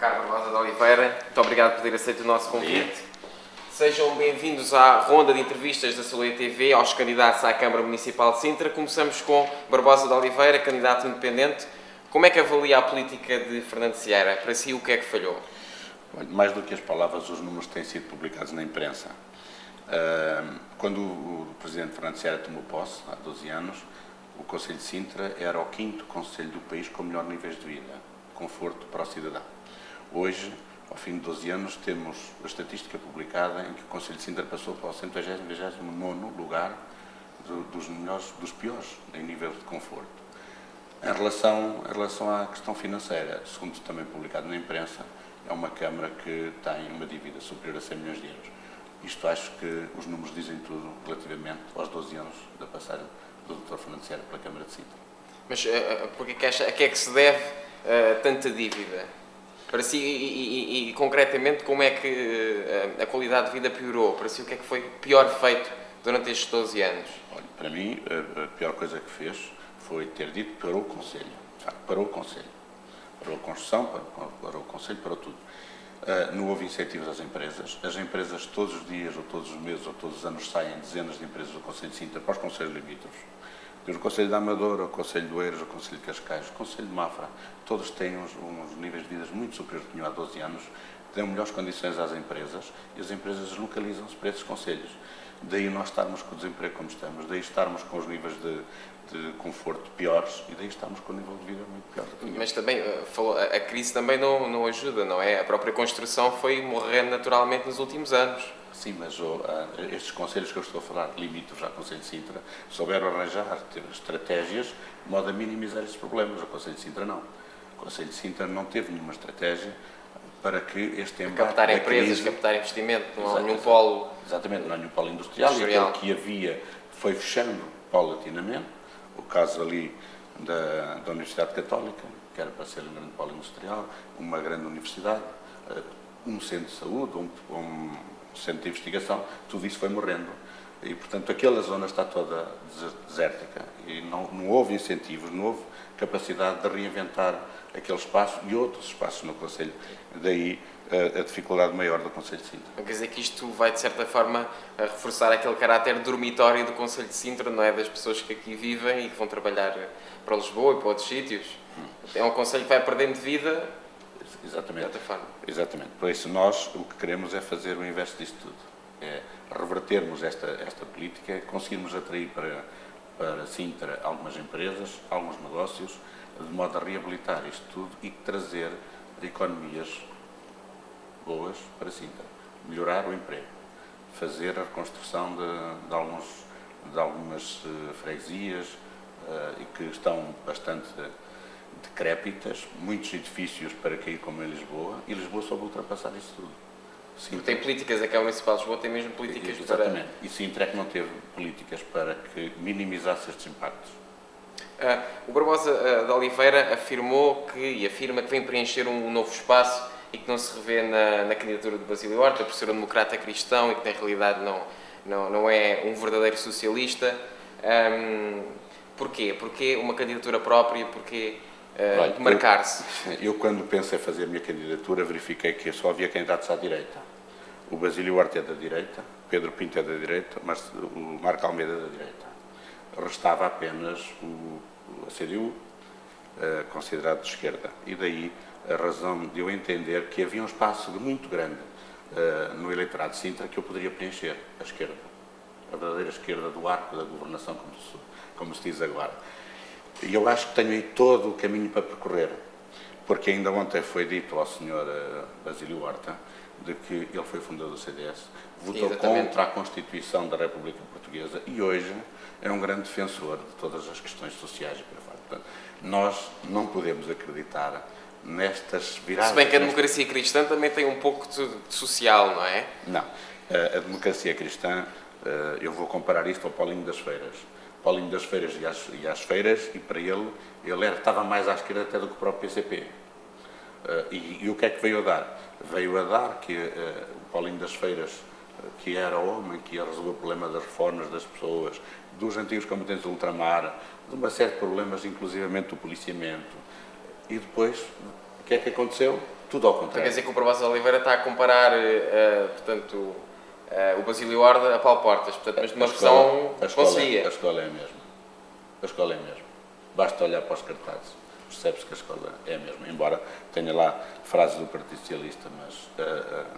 Ricardo Rosa de Oliveira, muito obrigado por ter aceito o nosso convite. Sejam bem-vindos à ronda de entrevistas da Soleil TV aos candidatos à Câmara Municipal de Sintra. Começamos com Barbosa de Oliveira, candidato independente. Como é que avalia a política de Fernando Seara? Para si, o que é que falhou? Mais do que as palavras, os números têm sido publicados na imprensa. Quando o Presidente Fernando Seara tomou posse, há 12 anos, o Conselho de Sintra era o 5º Conselho do país com melhor níveis de vida, conforto para o cidadão. Hoje, ao fim de 12 anos, temos a estatística publicada em que o Conselho de Sintra passou para o 129º lugar dos piores em nível de conforto. Em relação à questão financeira, segundo também publicado na imprensa, é uma Câmara que tem uma dívida superior a 100 milhões de euros. Isto acho que os números dizem tudo relativamente aos 12 anos da passagem do Dr. Fernando Seara pela Câmara de Sintra. Mas a que é que se deve tanta dívida? Para si, e concretamente, como é que a qualidade de vida piorou? Para si, o que é que foi pior feito durante estes 12 anos? Olha, para mim, a pior coisa que fez foi ter dito que parou o Conselho. De facto, parou o Conselho. Parou a construção, parou o Conselho, parou tudo. Não houve incentivos às empresas. As empresas todos os dias, ou todos os meses, ou todos os anos saem dezenas de empresas do Conselho de Sintra para os Conselhos limítrofes. Desde o Conselho de Amadora, o Conselho de Oeiras, o Conselho de Cascais, o Conselho de Mafra, todos têm uns níveis de vida muito superiores que tinham há 12 anos, dão melhores condições às empresas e as empresas localizam-se para esses conselhos. Daí nós estarmos com o desemprego como estamos, daí estarmos com os níveis de conforto piores e daí estarmos com o nível de vida muito pior. Mas também, a crise também não ajuda, não é? A própria construção foi morrendo naturalmente nos últimos anos. Sim, mas estes conselhos que eu estou a falar, limítrofes ao Conselho de Sintra, souberam arranjar estratégias de modo a minimizar esses problemas. O Conselho de Sintra não. O Conselho de Sintra não teve nenhuma estratégia para que este embate captar empresas, captar investimento, não há nenhum polo... Exatamente, não há nenhum polo industrial. E aquele que havia foi fechando paulatinamente. O caso ali da Universidade Católica, que era para ser um grande polo industrial, uma grande universidade, um centro de saúde, um centro de investigação, tudo isso foi morrendo. E, portanto, aquela zona está toda desértica. E não houve incentivos, não houve capacidade de reinventar aquele espaço e outros espaços no Conselho. Daí a dificuldade maior do Conselho de Sintra. Quer dizer que isto vai, de certa forma, reforçar aquele caráter dormitório do Conselho de Sintra, não é? Das pessoas que aqui vivem e que vão trabalhar para Lisboa e para outros sítios. É um Conselho que vai perdendo vida. Exatamente. De certa forma. Exatamente. Por isso, nós o que queremos é fazer o inverso disto tudo. É revertermos esta política, conseguirmos atrair para Sintra algumas empresas, alguns negócios, de modo a reabilitar isto tudo e trazer economias boas para Sintra. Melhorar o emprego, fazer a reconstrução de algumas freguesias e que estão bastante decrépitas, muitos edifícios para cair como em Lisboa, e Lisboa soube ultrapassar isso tudo. Sintra tem políticas, a Câmara Municipal de Lisboa tem mesmo políticas exatamente. E Sintra é que não teve políticas para que minimizasse estes impactos. O Barbosa de Oliveira afirmou e afirma que vem preencher um novo espaço e que não se revê na candidatura de Basílio Horta por ser um democrata cristão e que na realidade não é um verdadeiro socialista. Porquê? Porquê uma candidatura própria? Porquê demarcar-se? Eu, quando pensei em fazer a minha candidatura, verifiquei que só havia candidatos à direita. O Basílio Horta é da direita, Pedro Pinto é da direita, mas o Marco Almeida é da direita. Restava apenas a CDU, considerado de esquerda. E daí a razão de eu entender que havia um espaço muito grande no eleitorado de Sintra que eu poderia preencher, a esquerda. A verdadeira esquerda do arco da governação, como se diz agora. E eu acho que tenho aí todo o caminho para percorrer, porque ainda ontem foi dito ao Sr. Basílio Horta de que ele foi fundador do CDS, votou contra a Constituição da República Portuguesa e hoje é um grande defensor de todas as questões sociais. Portanto, nós não podemos acreditar nestas viradas... Se bem que a democracia cristã também tem um pouco de social, não é? Não. A democracia cristã, eu vou comparar isto ao Paulinho das Feiras. Paulinho das Feiras ia às feiras e para ele estava mais à esquerda até do que o próprio PCP. E o que é que veio a dar? Veio a dar que o Paulinho das Feiras, que era o homem que ia resolver o problema das reformas das pessoas, dos antigos combatentes do ultramar, de uma série de problemas, inclusivamente do policiamento, e depois O que é que aconteceu? Tudo ao Então, quer contrário. dizer que o Barbosa de Oliveira está a comparar, portanto, o Basílio Horda a Paulo Portas, portanto, mas numa versão A conselhia. escola é a mesma. A escola é a mesma. Basta olhar para os cartazes. Percebe-se que a escola é a mesma. Embora tenha lá frases do Partido Socialista, mas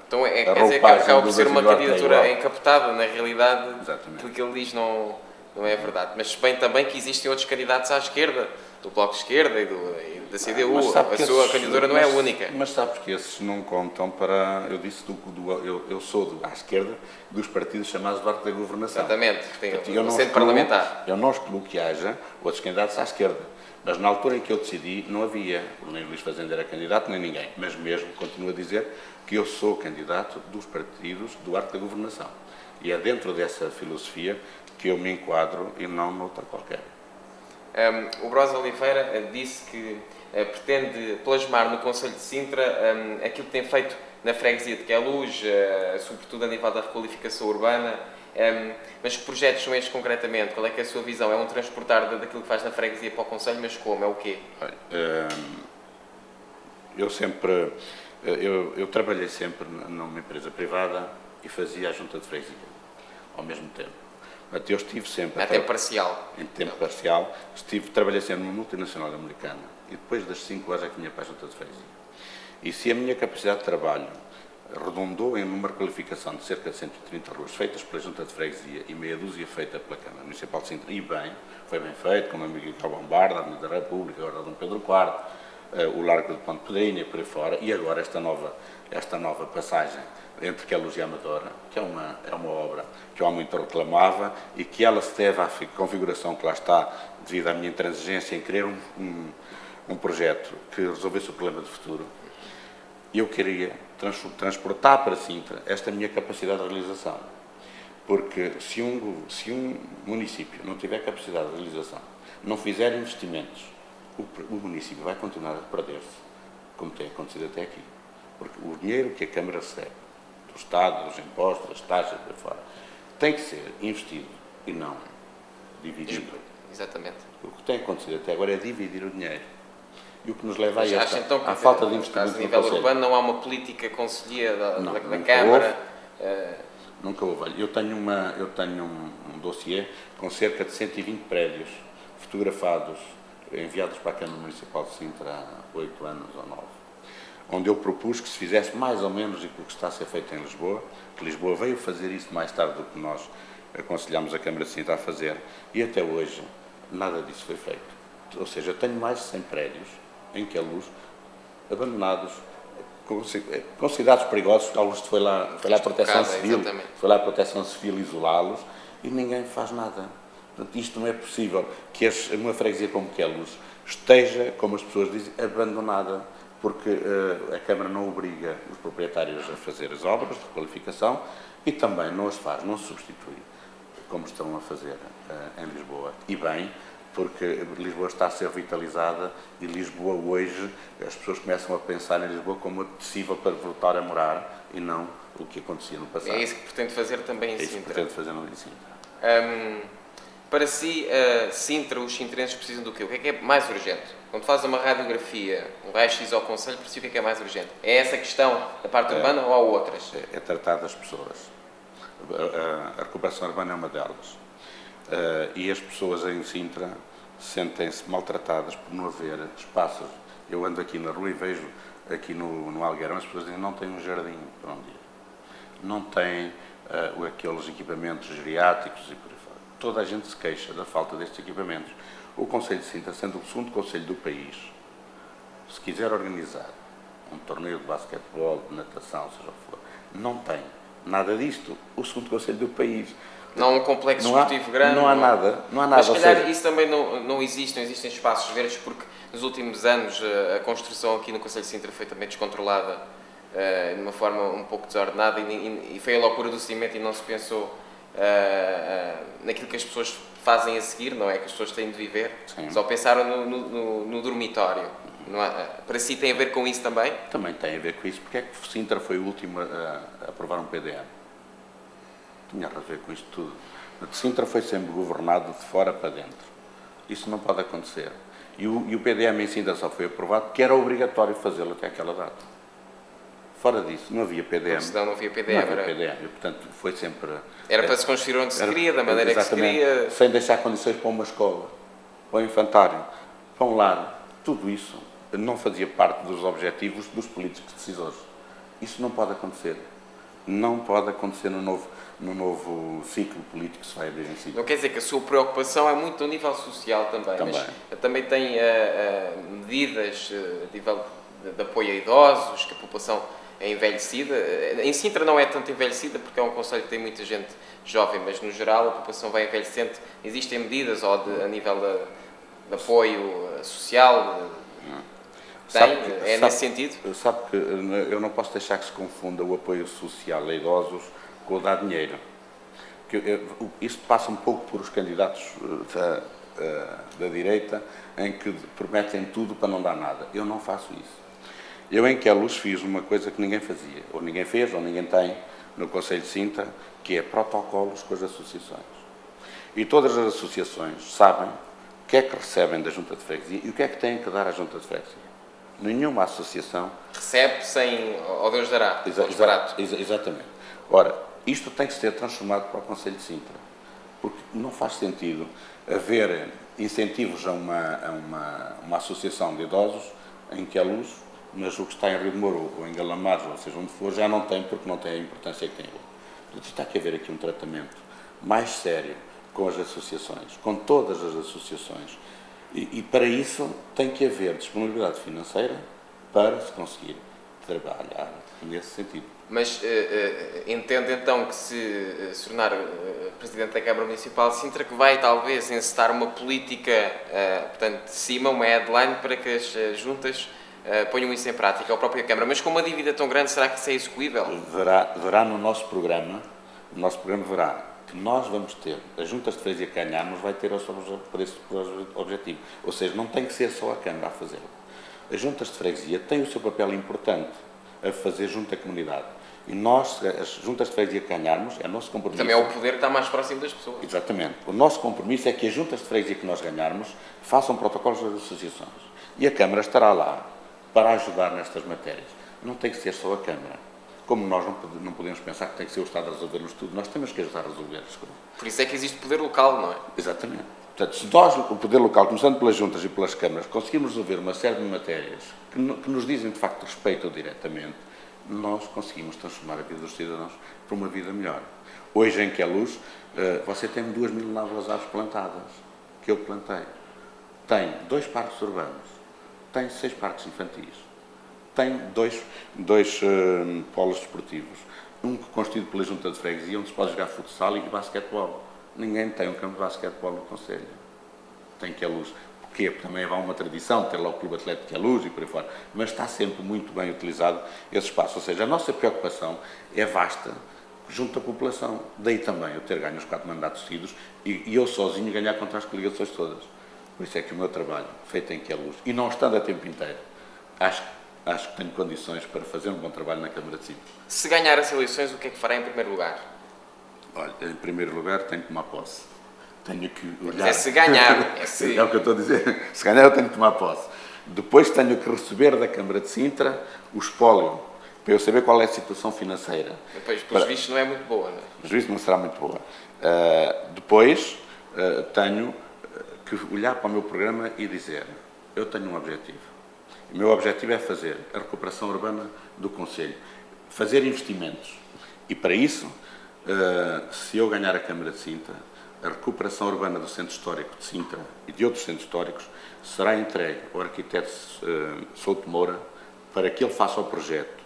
Então, a quer dizer que roupagem acaba por do ser uma Basílio Horta é candidatura igual. encapotada, na realidade, Exatamente. aquilo que ele diz não é verdade. Mas se bem também que existem outros candidatos à esquerda, do Bloco de Esquerda e da CDU, Mas sabe a que sua esses- candidatura não é a mas- única. Mas sabe porque esses não contam para... Eu disse, eu sou à esquerda dos partidos chamados do arco da governação. Exatamente, tem Portanto, o centro parlamentar. Eu não excluo que haja outros candidatos à esquerda. Mas na altura em que eu decidi, não havia nem Luís Fazendeiro era candidato, nem ninguém. Mas mesmo, continuo a dizer, que eu sou candidato dos partidos do arco da governação. E é dentro dessa filosofia que eu me enquadro e não noutra qualquer. O Barbosa Oliveira disse que pretende plasmar no Conselho de Sintra aquilo que tem feito na freguesia de Queluz, sobretudo a nível da requalificação urbana. Mas que projetos são estes concretamente? Qual é que é a sua visão? É um transportar daquilo que faz na freguesia para o Conselho, mas como? É o quê? Olha, eu sempre... Eu trabalhei sempre numa empresa privada e fazia a junta de freguesia ao mesmo tempo. Portanto, eu estive sempre... É tempo parcial. Em tempo parcial. Trabalhei sempre numa multinacional americana e depois das 5 horas é que vinha para a junta de freguesia. E se a minha capacidade de trabalho redundou em uma requalificação de cerca de 130 ruas feitas pela junta de freguesia e meia dúzia feita pela Câmara Municipal de Sintra, e bem, foi bem feito, como a Miguel Bombarda, a Avenida da República, agora Dom Pedro IV, o Largo de Ponte Pedrinha e por aí fora, e agora esta nova passagem entre Queluz e Amadora, que é uma obra que eu há muito reclamava e que ela se deve à configuração que lá está, devido à minha intransigência em querer um projeto que resolvesse o problema do futuro. Eu queria transportar para Sintra esta minha capacidade de realização. Porque se um município não tiver capacidade de realização, não fizer investimentos, o município vai continuar a perder-se, como tem acontecido até aqui. Porque o dinheiro que a Câmara recebe, do Estado, dos impostos, das taxas, por aí fora, tem que ser investido e não dividido. Exatamente. O que tem acontecido até agora é dividir o dinheiro. E o que nos leva Mas acha então que, à falta de a investimento no nível Conselho. urbano, não há uma política conselhia da Nunca Câmara? Nunca houve. Olha, eu tenho um dossiê com cerca de 120 prédios fotografados, enviados para a Câmara Municipal de Sintra há 8 anos ou 9, onde eu propus que se fizesse mais ou menos aquilo que está a ser feito em Lisboa, que Lisboa veio fazer isso mais tarde do que nós aconselhámos a Câmara de Sintra a fazer, e até hoje nada disso foi feito. Ou seja, eu tenho mais de 100 prédios em Queluz, abandonados, considerados perigosos, alguns foi lá a Proteção Civil, exatamente. foi lá a Proteção Civil isolá-los, e ninguém faz nada. Portanto, isto não é possível, que uma freguesia como Queluz esteja, como as pessoas dizem, abandonada, porque a Câmara não obriga os proprietários a fazer as obras de requalificação e também não as faz, não se substitui, como estão a fazer em Lisboa. E bem, porque Lisboa está a ser revitalizada e Lisboa hoje, as pessoas começam a pensar em Lisboa como acessível para voltar a morar e não o que acontecia no passado. É isso que pretende fazer também em É isso que Sintra. pretende fazer em Sintra. Para si, Sintra, os sintrenses precisam do quê? O que é mais urgente? Quando faz uma radiografia, um raio-x ao Conselho, para si o que é mais urgente? É essa questão da parte urbana ou há outras? É tratar das pessoas. A recuperação urbana é uma delas. E as pessoas em Sintra sentem-se maltratadas por não haver espaços. Eu ando aqui na rua e vejo aqui no Algueirão as pessoas dizem não tem um jardim para onde ir. Não tem aqueles equipamentos geriátricos e por aí fora. Toda a gente se queixa da falta destes equipamentos. O Conselho de Sintra, sendo o segundo conselho do país, se quiser organizar um torneio de basquetebol, de natação, seja o que for, não tem nada disto. O segundo conselho do país. Não há um complexo esportivo grande? Não há nada. Mas se calhar isso também não existe, não existem espaços verdes, porque nos últimos anos a construção aqui no Conselho de Sintra foi também descontrolada de uma forma um pouco desordenada e foi a loucura do cimento e não se pensou naquilo que as pessoas fazem a seguir, não é? Que as pessoas têm de viver. Sim. Só pensaram no dormitório. Não há, para si tem a ver com isso também? Também tem a ver com isso. Porque é que Sintra foi o último a aprovar um PDM? Tinha a ver com isto tudo. Sintra foi sempre governado de fora para dentro. Isso não pode acontecer. E o PDM em Sintra só foi aprovado porque era obrigatório fazê-lo até aquela data. Fora disso, não havia PDM. Senão não havia PDM. Não havia PDM, e, portanto, foi sempre... Era para se construir onde se queria, da maneira que se queria. Sem deixar condições para uma escola, para um infantário, para um lar. Tudo isso não fazia parte dos objetivos dos políticos decisores. Isso não pode acontecer. Não pode acontecer no novo ciclo político que se vai abrir em si. Não quer dizer que a sua preocupação é muito a nível social também. Mas também tem medidas a nível de apoio a idosos, que a população é envelhecida. Em Sintra não é tanto envelhecida, porque é um concelho que tem muita gente jovem, mas no geral a população vai envelhecendo. Existem medidas a nível de apoio social? Nesse sentido? Sabe que eu não posso deixar que se confunda o apoio social a idosos com o dar dinheiro. Isto passa um pouco por os candidatos da direita, em que prometem tudo para não dar nada. Eu não faço isso. Eu, em Queluz, fiz uma coisa que ninguém fazia, ou ninguém fez, ou ninguém tem, no Conselho de Sintra, que é protocolos com as associações. E todas as associações sabem o que é que recebem da Junta de Freguesia e o que é que têm que dar à Junta de Freguesia. Nenhuma associação... Recebe sem... ao Deus dará, barato. Exatamente. Ora, isto tem que ser transformado para o Conselho de Sintra, porque não faz sentido haver incentivos a uma associação de idosos em Queluz, mas o que está em Rio de Moro ou em Galamares, ou seja, onde for, já não tem, porque não tem a importância que tem hoje. Portanto, está que haver aqui um tratamento mais sério com as associações, com todas as associações, e para isso tem que haver disponibilidade financeira para se conseguir trabalhar nesse sentido. Mas entende então que se tornar Presidente da Câmara Municipal de Sintra, que vai talvez encetar uma política, portanto, de cima, uma headline para que as juntas ponham isso em prática, a própria Câmara. Mas com uma dívida tão grande, será que isso é execuível? Verá no nosso programa verá que nós vamos ter, as juntas de freguesia que ganharmos vai ter por esse objetivo. Ou seja, não tem que ser só a Câmara a fazê-lo. As juntas de freguesia têm o seu papel importante a fazer junto à comunidade. E nós, as juntas de freguesia que ganharmos, é o nosso compromisso. Também é o poder que está mais próximo das pessoas. Exatamente. O nosso compromisso é que as juntas de freguesia que nós ganharmos façam protocolos das associações. E a Câmara estará lá para ajudar nestas matérias. Não tem que ser só a Câmara. Como nós não podemos pensar que tem que ser o Estado a resolver-nos tudo, nós temos que ajudar a resolver as coisas. Por isso é que existe poder local, não é? Exatamente. Portanto, se nós, o poder local, começando pelas juntas e pelas câmaras, conseguirmos resolver uma série de matérias que nos dizem, de facto, respeito diretamente, nós conseguimos transformar a vida dos cidadãos para uma vida melhor. Hoje, em Queluz, você tem 2.000 novas árvores plantadas, que eu plantei. Tem 2 parques urbanos, tem 6 parques infantis, tem dois polos desportivos, um constituído pela Junta de Freguesia, onde se pode jogar futsal e basquetebol. Ninguém tem um campo de basquetebol no Conselho. Tem Queluz. Porquê? Porque também há uma tradição de ter lá o Clube Atlético de Queluz e por aí fora. Mas está sempre muito bem utilizado esse espaço. Ou seja, a nossa preocupação é vasta junto à população. Daí também eu ter ganho os 4 mandatos seguidos e eu sozinho ganhar contra as coligações todas. Por isso é que o meu trabalho, feito em Queluz, e não estando a tempo inteiro, acho que tenho condições para fazer um bom trabalho na Câmara de Sintra. Se ganhar as eleições, o que é que fará em primeiro lugar? Olha, em primeiro lugar tenho que tomar posse. Tenho que olhar... Mas é se ganhar. É o que eu estou a dizer. Se ganhar eu tenho que tomar posse. Depois tenho que receber da Câmara de Sintra o espólio, para eu saber qual é a situação financeira. Depois, pelos vistos, não é muito boa, não é? Pelos vistos não será muito boa. Depois tenho que olhar para o meu programa e dizer, eu tenho um objetivo. O meu objetivo é fazer a recuperação urbana do Conselho, fazer investimentos. E para isso, se eu ganhar a Câmara de Sintra, a recuperação urbana do Centro Histórico de Sintra e de outros centros históricos será entregue ao arquiteto Souto Moura para que ele faça o projeto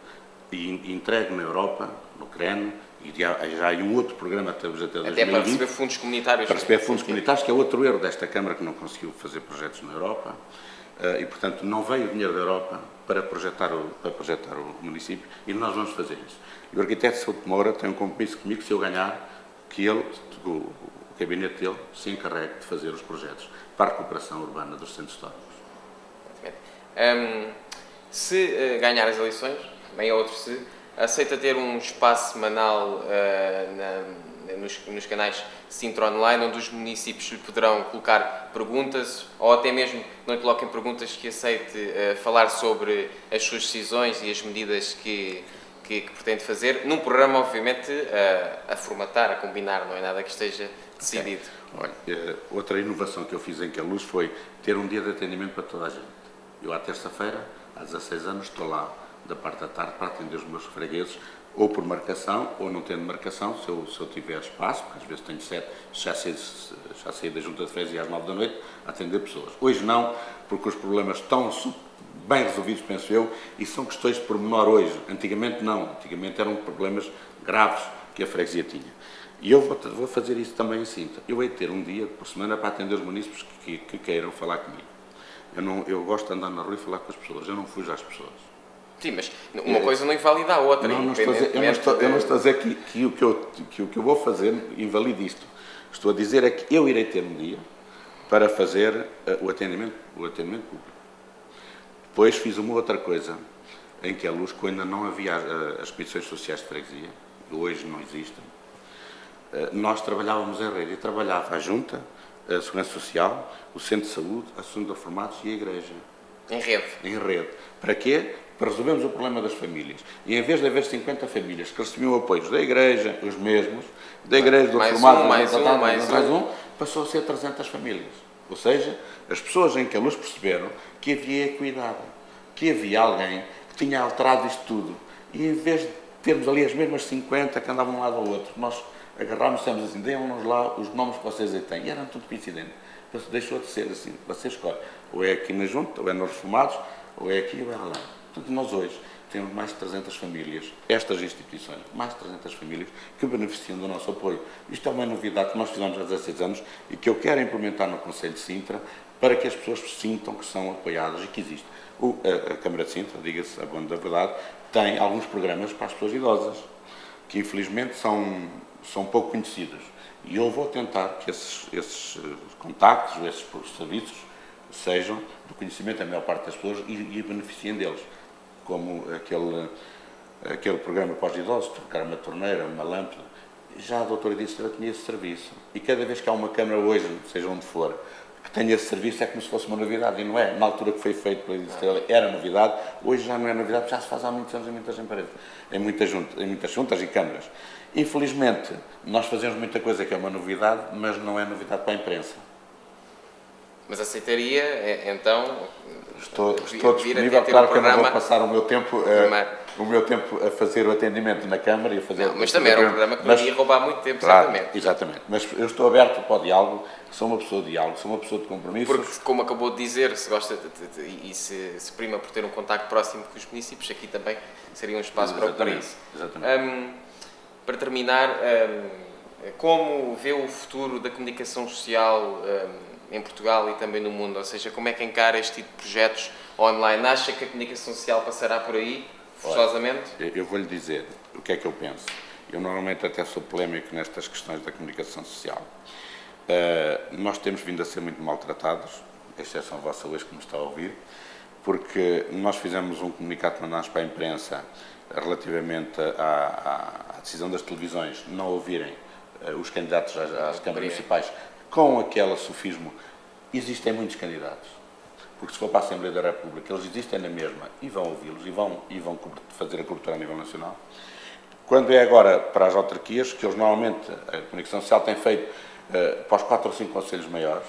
e entregue na Europa, no CREN, e já há um outro programa até 2020. Até para receber fundos comunitários. Para receber fundos comunitários, que é outro erro desta Câmara que não conseguiu fazer projetos na Europa. E, portanto, não veio o dinheiro da Europa para projetar o município e nós vamos fazer isso. E o arquiteto Souto Moura tem um compromisso comigo, se eu ganhar, que ele, o gabinete dele, se encarregue de fazer os projetos para a recuperação urbana dos centros históricos. Se ganhar as eleições, bem outro se, aceita ter um espaço semanal nos canais Sintra Online, onde os municípios lhe poderão colocar perguntas, ou até mesmo não lhe coloquem perguntas, que aceite falar sobre as suas decisões e as medidas que pretende fazer, num programa, obviamente, a formatar, a combinar, não é nada que esteja decidido. Okay. Olha, outra inovação que eu fiz em Queluz foi ter um dia de atendimento para toda a gente. Eu, à terça-feira, há 16 anos, estou lá, da parte da tarde, para atender os meus fregueses, ou por marcação, ou não tendo marcação, se eu tiver espaço, porque às vezes tenho 7, já saí da Junta de Freguesia às 9 da noite, a atender pessoas. Hoje não, porque os problemas estão bem resolvidos, penso eu, e são questões de pormenor hoje. Antigamente não, antigamente eram problemas graves que a freguesia tinha. E eu vou fazer isso também em Sintra. Eu hei de ter um dia por semana para atender os munícipes que queiram falar comigo. Eu gosto de andar na rua e falar com as pessoas, eu não fujo às pessoas. Sim, mas uma coisa não invalida a outra. Eu não estou a dizer que o que eu vou fazer invalida isto. Estou a dizer é que eu irei ter um dia para fazer o atendimento público. Depois fiz uma outra coisa em Queluz, que ainda não havia as comissões sociais de freguesia, hoje não existem. Nós trabalhávamos em rede, e trabalhava a Junta, a Segurança Social, o Centro de Saúde, a Associação de Reformados e a Igreja. Em rede? Em rede. Para quê? Para resolvermos o problema das famílias. E em vez de haver 50 famílias que recebiam apoios da Igreja, os mesmos, da Igreja, do Reformado, mais um, passou a ser 300 famílias. Ou seja, as pessoas em Queluz perceberam que havia equidade, que havia alguém que tinha alterado isto tudo. E em vez de termos ali as mesmas 50 que andavam de um lado ao outro, nós agarrámos e dissemos assim, deem-nos lá os nomes que vocês aí têm. E eram tudo coincidentes. Deixou de ser assim, você escolhe. Ou é aqui na Junta, ou é nos Reformados, ou é aqui ou é lá. Portanto, nós hoje temos mais de 300 famílias, estas instituições, mais de 300 famílias, que beneficiam do nosso apoio. Isto é uma novidade que nós fizemos há 16 anos e que eu quero implementar no Conselho de Sintra para que as pessoas sintam que são apoiadas e que existe. A Câmara de Sintra, diga-se a bom da verdade, tem alguns programas para as pessoas idosas, que infelizmente são pouco conhecidos. E eu vou tentar que esses contactos, esses serviços, sejam do conhecimento da maior parte das pessoas e beneficiem deles. Como aquele programa para os idosos, trocar uma torneira, uma lâmpada. Já a doutora Edith Estrela tinha esse serviço. E cada vez que há uma câmara hoje, seja onde for, que tenha esse serviço, é como se fosse uma novidade. E não é. Na altura que foi feito pela Edith Estrela era novidade. Hoje já não é novidade, porque já se faz há muitos anos em muitas empresas, em muitas juntas e câmaras. Infelizmente, nós fazemos muita coisa que é uma novidade, mas não é novidade para a imprensa. Mas aceitaria, então... Estou disponível, claro que eu não vou passar o meu tempo a fazer o atendimento na Câmara e a fazer... Não, mas também era um programa que não ia roubar muito tempo, claro, certamente. Exatamente, mas eu estou aberto para o diálogo, sou uma pessoa de diálogo, sou uma pessoa de compromisso. Porque, como acabou de dizer, se gosta e se prima por ter um contacto próximo com os municípios, aqui também seria um espaço para isso. Exatamente. Para terminar, como vê o futuro da comunicação social em Portugal e também no mundo? Ou seja, como é que encara este tipo de projetos online? Acha que a comunicação social passará por aí, forçosamente? Eu vou-lhe dizer o que é que eu penso. Eu normalmente até sou polémico nestas questões da comunicação social. Nós temos vindo a ser muito maltratados, a exceção vossa hoje que me está a ouvir, porque nós fizemos um comunicado que mandámos para a imprensa relativamente à decisão das televisões não ouvirem os candidatos às câmaras municipais com aquele sofismo. Existem muitos candidatos, porque se for para a Assembleia da República, eles existem na mesma e vão ouvi-los e vão fazer a cobertura a nível nacional. Quando é agora para as autarquias, que eles normalmente, a comunicação social tem feito para os 4 ou 5 conselhos maiores,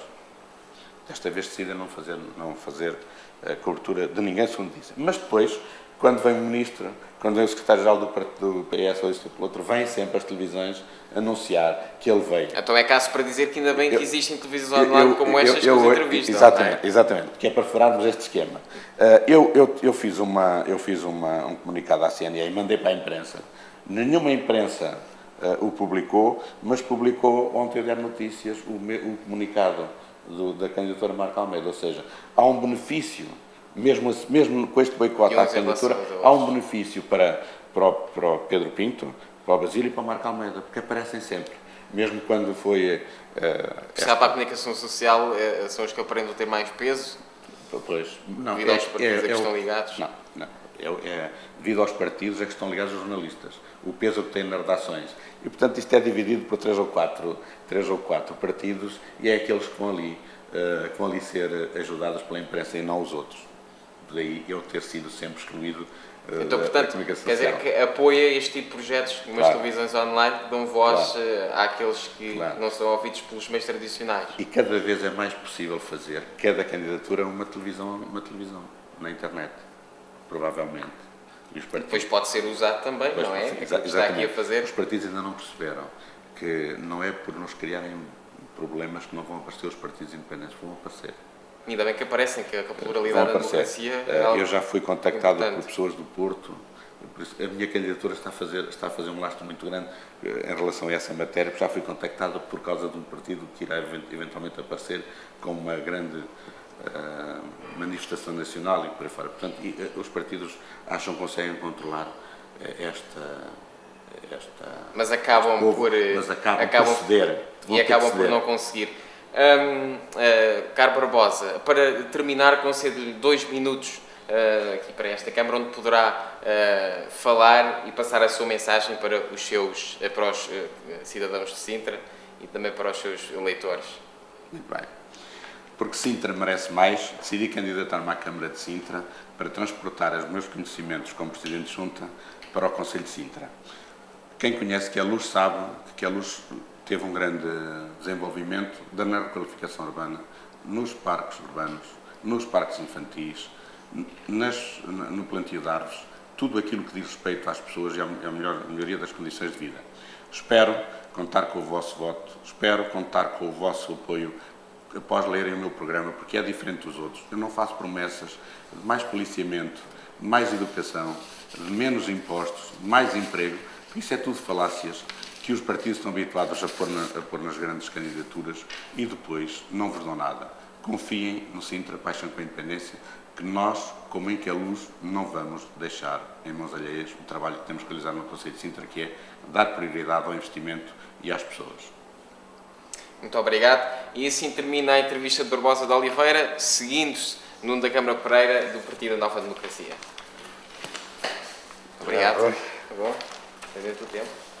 desta vez decidem não fazer a cobertura de ninguém, segundo dizem. Mas depois, quando vem o Ministro, quando vem o Secretário-Geral do PS ou isso pelo outro, vêm sempre as televisões anunciar que ele veio. Então é caso para dizer que ainda bem que existem televisões online como estas que nos entrevistam. Exatamente, que é para furarmos este esquema. Eu fiz um comunicado à CNE e mandei para a imprensa. Nenhuma imprensa o publicou, mas publicou ontem a Diário Notícias o comunicado da candidatura Marco Almeida. Ou seja, há um benefício, mesmo com este boicote à candidatura, há um benefício para o Pedro Pinto, para o Basílio e para o Marco Almeida, porque aparecem sempre. Mesmo quando foi... para a comunicação social são os que aprendem a ter mais peso? Pois, não. Devido aos partidos a que estão ligados? Não. Devido aos partidos é que estão ligados aos jornalistas, o peso que têm nas redações. E, portanto, isto é dividido por três ou quatro partidos e é aqueles que vão ali ser ajudados pela imprensa e não os outros. Daí eu ter sido sempre excluído então, portanto, da comunicação quer social. dizer que apoia este tipo de projetos, como as televisões online, que dão voz àqueles que não são ouvidos pelos meios tradicionais. E cada vez é mais possível fazer cada candidatura uma televisão na internet, provavelmente. E os partidos, depois pode ser usado também, não é? Está aqui a fazer. Os partidos ainda não perceberam que não é por nos criarem problemas que não vão aparecer os partidos independentes, vão aparecer. Ainda bem que aparecem, que a pluralidade da democracia é algo Eu já fui contactado importante por pessoas do Porto, por isso, a minha candidatura está a fazer um lastro muito grande em relação a essa matéria, porque já fui contactado por causa de um partido que irá eventualmente aparecer com uma grande manifestação nacional e por aí fora. Portanto, os partidos acham que conseguem controlar mas acabam por ceder. E acabam por não conseguir. Caro Barbosa, para terminar, concedo-lhe 2 minutos aqui para esta Câmara, onde poderá falar e passar a sua mensagem para os cidadãos de Sintra e também para os seus eleitores. Muito bem. Porque Sintra merece mais, decidi candidatar-me à Câmara de Sintra para transportar os meus conhecimentos como Presidente de Junta para o Conselho de Sintra. Quem conhece que a Luz sabe que a Luz teve um grande desenvolvimento da requalificação urbana, nos parques urbanos, nos parques infantis, no plantio de árvores, tudo aquilo que diz respeito às pessoas e à melhoria das condições de vida. Espero contar com o vosso voto, espero contar com o vosso apoio após lerem o meu programa, porque é diferente dos outros. Eu não faço promessas de mais policiamento, de mais educação, de menos impostos, de mais emprego, porque isso é tudo falácias que os partidos estão habituados a pôr nas grandes candidaturas e depois não vos dão nada. Confiem no Sintra, Paixão com a Independência, que nós, como em que a Luz, não vamos deixar em mãos alheias o trabalho que temos que realizar no Conselho de Sintra, que é dar prioridade ao investimento e às pessoas. Muito obrigado. E assim termina a entrevista de Barbosa de Oliveira, seguindo-se Nuno da Câmara Pereira, do Partido da Nova Democracia. Obrigado. Tá bom? Fazendo o tempo.